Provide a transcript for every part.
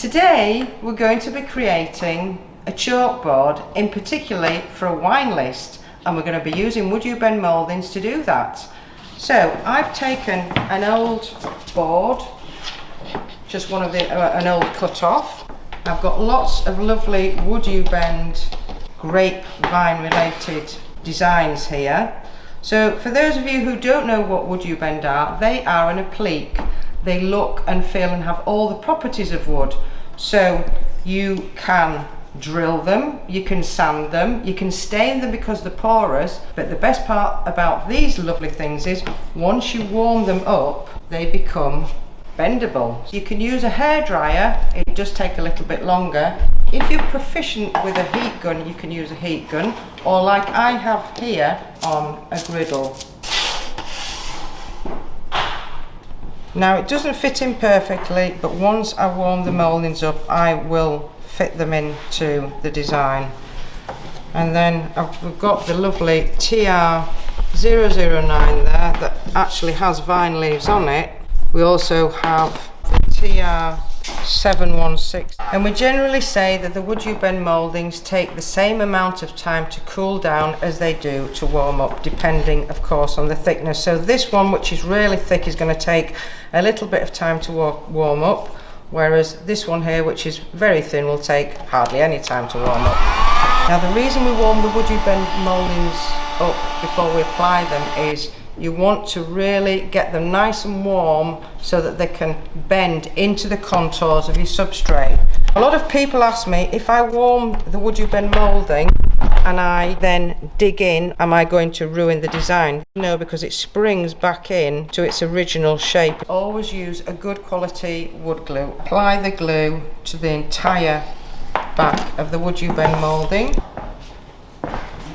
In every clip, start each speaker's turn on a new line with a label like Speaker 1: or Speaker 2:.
Speaker 1: Today we're going to be creating a chalkboard, in particularly for a wine list, and we're going to be using WoodUbend Mouldings to do that. So I've taken an old board, just one of an old cut off. I've got lots of lovely WoodUbend grapevine related designs here. So for those of you who don't know what WoodUbend are, they are an applique. They look and feel and have all the properties of wood. So you can drill them, you can sand them, you can stain them because they're porous, but the best part about these lovely things is once you warm them up, they become bendable. You can use a hairdryer, it does take a little bit longer. If you're proficient with a heat gun, you can use a heat gun, or like I have here, on a griddle. Now it doesn't fit in perfectly, but once I warm the mouldings up, I will fit them into the design. And then we've got the lovely TR009 there that actually has vine leaves on it. We also have the TR716, and we generally say that the WoodUbend mouldings take the same amount of time to cool down as they do to warm up, depending of course on the thickness. So this one, which is really thick, is going to take a little bit of time to warm up, whereas this one here, which is very thin, will take hardly any time to warm up. Now the reason we warm the WoodUbend mouldings up before we apply them is you want to really get them nice and warm so that they can bend into the contours of your substrate. A lot of people ask me, if I warm the WoodUbend moulding and I then dig in, am I going to ruin the design? No, because it springs back in to its original shape. Always use a good quality wood glue. Apply the glue to the entire back of the WoodUbend moulding.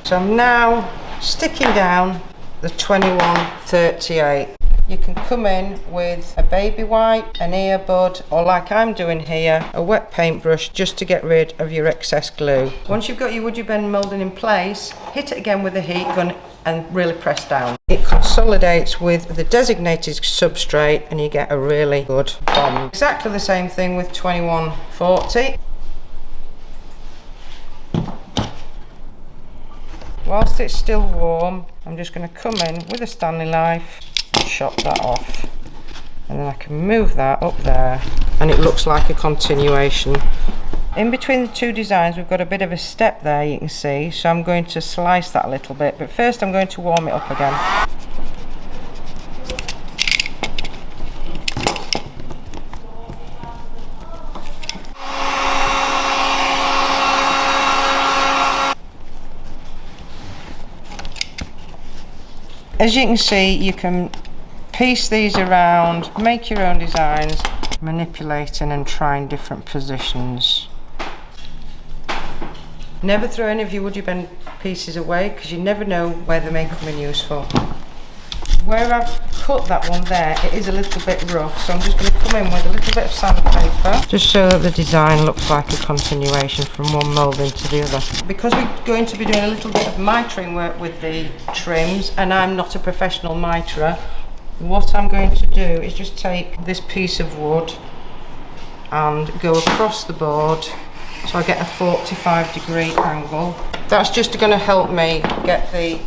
Speaker 1: So I'm now sticking down the 2138. You can come in with a baby wipe, an earbud, or like I'm doing here, a wet paintbrush, just to get rid of your excess glue. Once you've got your WoodUbend moulding in place, hit it again with a heat gun and really press down. It consolidates with the designated substrate and you get a really good bond. Exactly the same thing with 2140. Whilst it's still warm, I'm just going to come in with a Stanley knife and chop that off, and then I can move that up there and it looks like a continuation. In between the two designs we've got a bit of a step there, you can see, so I'm going to slice that a little bit, but first I'm going to warm it up again. As you can see, you can piece these around, make your own designs, manipulating and trying different positions. Never throw any of your WoodUbend pieces away, because you never know where they may come in useful. Where I've cut that one there, it is a little bit rough, so I'm just going to come in with a little bit of sandpaper, just so that the design looks like a continuation from one moulding to the other. Because we're going to be doing a little bit of mitering work with the trims, and I'm not a professional miterer, what I'm going to do is just take this piece of wood and go across the board so I get a 45-degree angle. That's just going to help me get the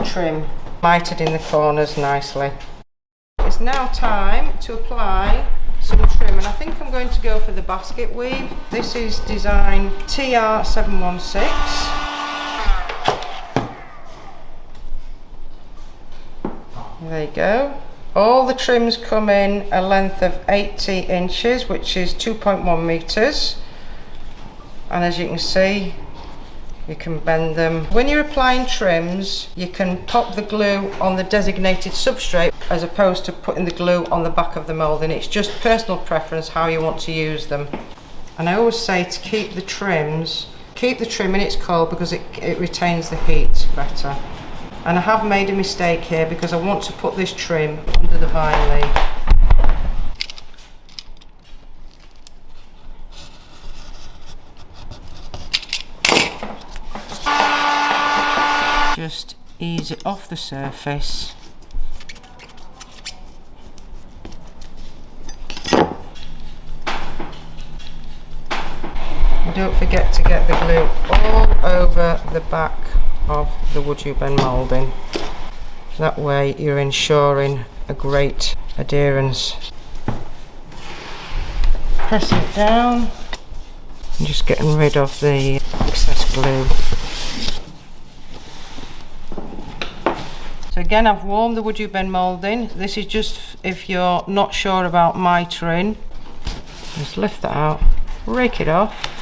Speaker 1: trim mitered in the corners nicely. It's now time to apply some trim, and I think I'm going to go for the basket weave. This is design TR716. There you go. All the trims come in a length of 80 inches, which is 2.1 meters. And as you can see, you can bend them. When you're applying trims, you can pop the glue on the designated substrate as opposed to putting the glue on the back of the moulding. It's just personal preference how you want to use them. And I always say to keep the trim in its cold, because it retains the heat better. And I have made a mistake here because I want to put this trim under the vine leaf. Just ease it off the surface. don't forget to get the glue all over the back of the WoodUbend moulding. That way you're ensuring a great adherence. Press it down and just getting rid of the excess glue. So again, I've warmed the WoodUbend moulding. This is just if you're not sure about mitering. Just lift that out, rake it off,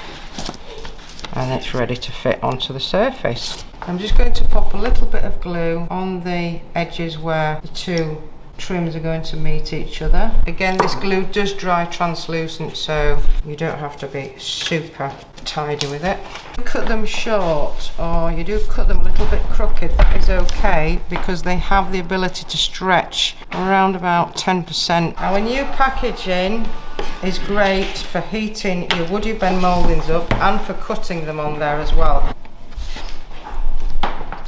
Speaker 1: and it's ready to fit onto the surface. I'm just going to pop a little bit of glue on the edges where the two trims are going to meet each other. Again, this glue does dry translucent, so you don't have to be super tidy with it. Cut them short, or you do cut them a little bit crooked, that is okay, because they have the ability to stretch around about 10%. Our new packaging is great for heating your WoodUbend mouldings up and for cutting them on there as well.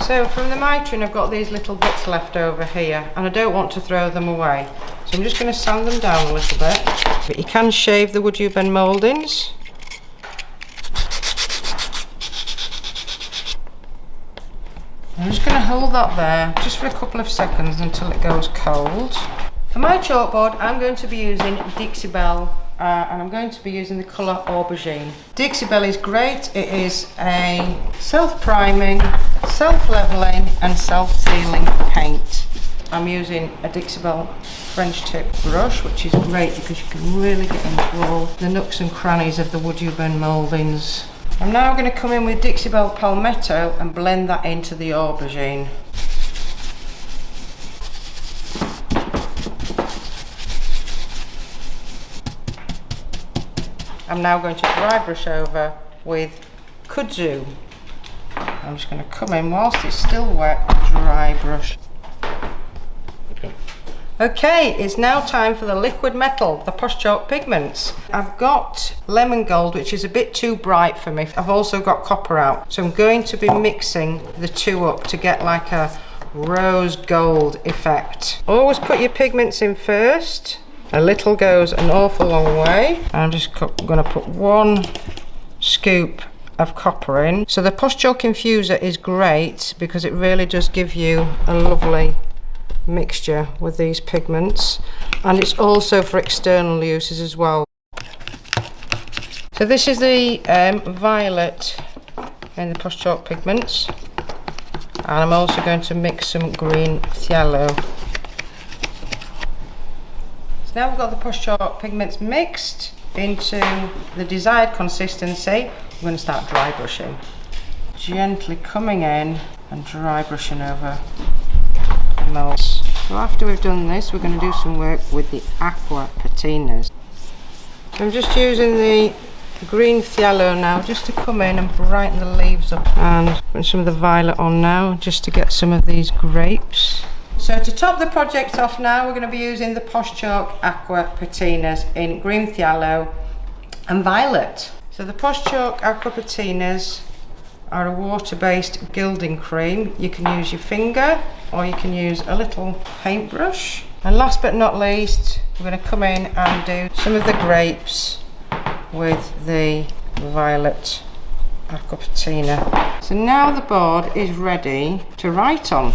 Speaker 1: So from the mitering, I've got these little bits left over here, and I don't want to throw them away, so I'm just going to sand them down a little bit. But you can shave the WoodUbend mouldings. I'm just going to hold that there just for a couple of seconds until it goes cold. For my chalkboard, I'm going to be using Dixie Belle, and I'm going to be using the colour Aubergine. Dixie Belle is great. It is a self-priming, self-levelling and self-sealing paint. I'm using a Dixie Belle French tip brush, which is great because you can really get into all the nooks and crannies of the WoodUbend mouldings. I'm now going to come in with Dixie Belle Palmetto and blend that into the Aubergine. I'm now going to dry brush over with kudzu. I'm just going to come in whilst it's still wet, dry brush. Okay, it's now time for the liquid metal, the Posh Chalk pigments. I've got lemon gold, which is a bit too bright for me. I've also got copper out, so I'm going to be mixing the two up to get like a rose gold effect. Always put your pigments in first. A little goes an awful long way. I'm just going to put one scoop of copper in. So the Posh Chalk Infusor is great because it really does give you a lovely mixture with these pigments, and it's also for external uses as well. So this is the violet in the Posh Chalk pigments, and I'm also going to mix some green Fhthalo. So now we've got the Posh Chalk pigments mixed into the desired consistency. I'm going to start dry brushing, gently coming in and dry brushing over the molds. So after we've done this, we're going to do some work with the Aqua Patinas. So I'm just using the green Fhthalo now just to come in and brighten the leaves up, and putting some of the violet on now just to get some of these grapes. So to top the project off now, we're going to be using the Posh Chalk Aqua Patinas in green Fhthalo and violet. So the Posh Chalk Aqua Patinas are a water-based gilding cream. You can use your finger or you can use a little paintbrush. And last but not least, we're going to come in and do some of the grapes with the violet Aqua Patina. So now the board is ready to write on.